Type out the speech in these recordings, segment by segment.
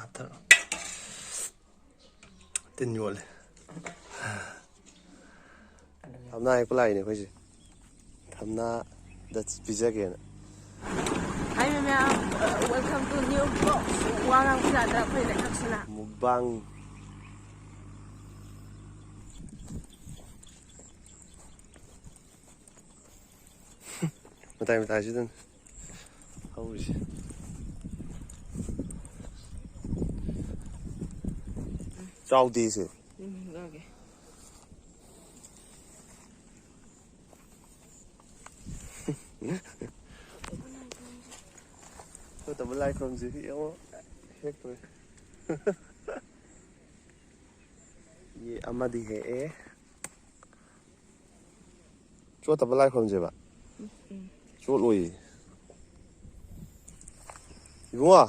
haptar. Tin nhol. Hamna ai kulai ne khoi. Hamna that's pizza again. Hi ma'am, welcome to new box. Warang sada khoi le haksana. Mukbang. Mata sih dan. Haus. Trao đi sih. Okay. Tôi tập like không gì thì yếu hết rồi. Ye amadi he. Chúa tập like không gì vậy? Chúa lùi. Đúng à?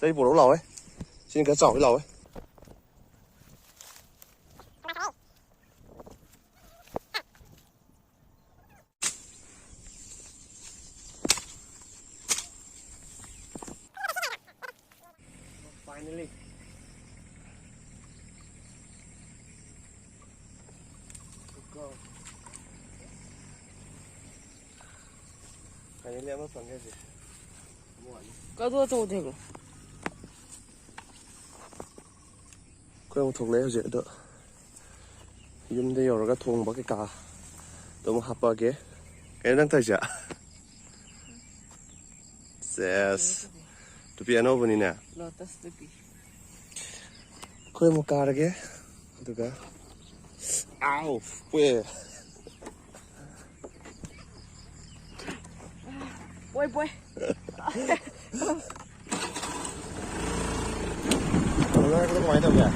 Đây bộ đấu lầu ấy. Xin cái chảo cái lầu ấy. Finally. Go. Finally em phần cái gì? Có đua chỗ thế không? Cái ông thuộc lấy gì đó. Yum đây rồi cái thùng bao cái cá. Tôi muốn hấp vào cái đang thấy chưa? Yes. Tu piano bunyi nè. Lotus tupi. Kau mau kar ke? Tu ka? Ow, weh. Boy. Kalau nak kita main tu ya?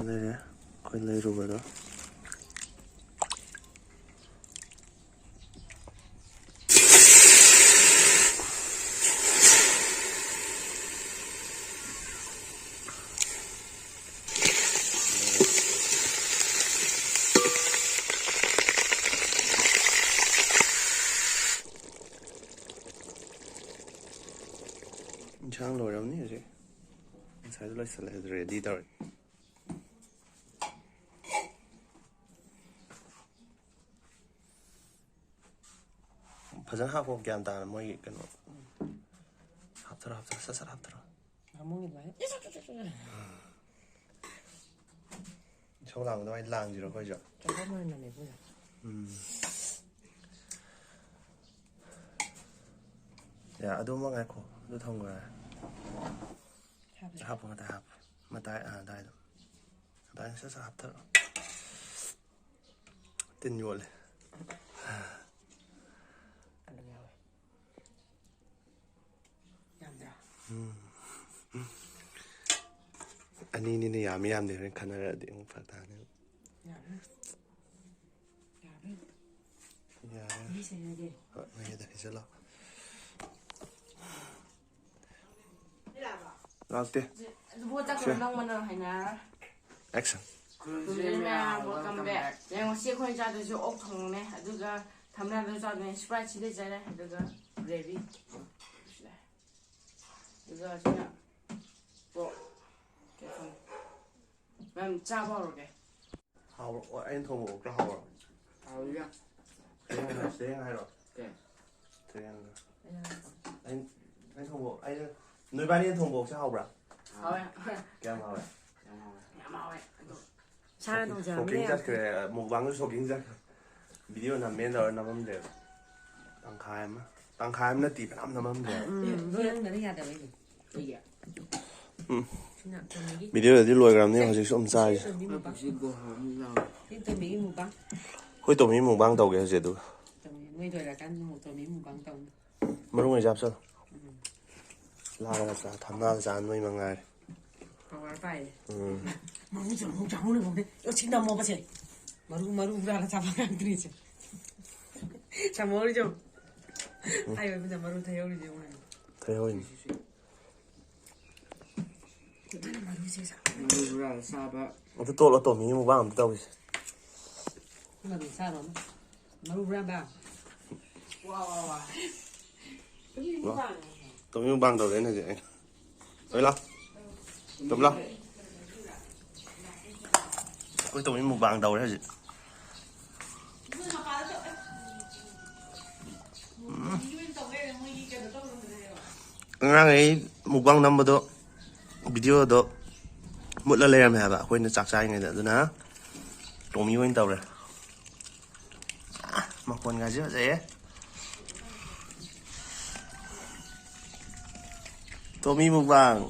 Ini ya, kau lagi rumah tu. Chang lồi lắm nhỉ chị? Sai rồi sẽ lại ready rồi. Phải hấp không gian ta mới cái nó hấp thở sát hấp thở. Kamu gitu ya? Trong lòng nó làm gì đó coi chưa? Coba mana nih punya? Ya, aduh mau ngaku, aduh thông rồi. Hấp không ta hấp, mà tay đây rồi, tay sát hấp thở. Tin nhồi. Anh ni ya mi yam de ren khana ra de ngpa ta ne. Ya. Ini saya aja. Ngai da ke lo. Lagte. Buat tak kenang mana hanya. Action. Welcome back. Yang masih kau jadi jo ok thong ne, aduga thamna do jadi sprite chile jara, aduga ready. Aduga sina. Bo. Mem cha bao rồi kìa. Hào, anh thùng một cái hào rồi. Hào đi ra. Thế ngay rồi. Kìa. Thế anh thùng bộ, anh nơi ba đi anh thùng bộ sẽ hào rồi. Hào ấy. Kem hào ấy. Hào ấy. Cha nó giờ mới. Soking 그래. một vắng soking chắc. Video nằm bên rồi nằm âm đều. Tăng khai nó tỉ nằm âm đều. Video đi lùi làm nên họ sẽ không sai. Hôi tổ mì mùng băng tàu cái gì đó. Mà đúng rồi giáp sao? Là sao tham gia dàn mấy mang ngày. Maru cháu này không đấy, chính là mua bao nhiêu? Maru ra là sao bằng cái gì? Sao mua đi chứ? Ai bây giờ Maru thấy đi chứ? Thấy thôi. Maru ra là sao vậy? Nó tôi là tổ mì mùng băng tàu. Maru sao rồi? Maru ra bao? Wow. Tổ mì mùng băng tàu đấy là gì anh? Tới lo. Tụm lo. Ôi tụm những mục vàng đầu đấy hả chị? Ngang ấy mục vàng năm đó video đó một lần làm hả bạn quên nó chặt sai ngày nữa rồi nè. Tụm những bên tàu này. Mặc quần gà dứa dễ. Tommy mục vàng.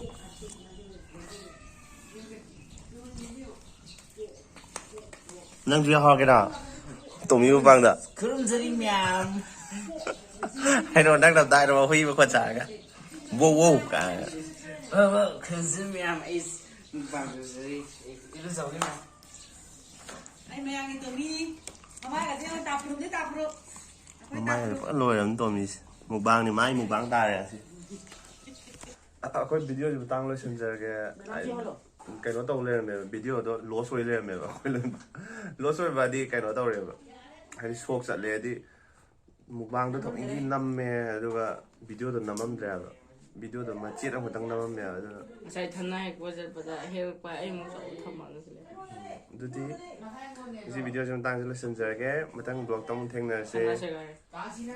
Nang dia ho cái nào? Tommy mục vàng đó. 그럼 저리면 Hay nó đang đập tay rồi Huy mà quần trả cả. Wow wow cả. 그즈면 is 방주지 이런 소리만 아이 매양이 또미 엄마가 제가 다 부르는데 다 부르 Mai vẫn lôi lắm Tommy. Mục vàng thì mai mục vàng ta rồi. À có video thì tăng lên xem giờ cái nó tàu lên mà video đó lố xuôi lên mà lố xuôi và đi cái nó tàu lên mà hay đi sốt sạch lên đi mục vàng đó thằng đi năm mẹ rồi video đó nằm âm ra video đó mà chết ông tăng năm âm mẹ rồi sai thân này của giờ bây giờ hiểu qua em muốn sống thầm lặng rồi đi cái video chúng tăng lên xem giờ cái mà tăng blog tăng thêm là sẽ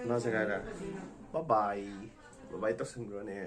nó sẽ cái là bye bye bye bye tốt sinh rồi nè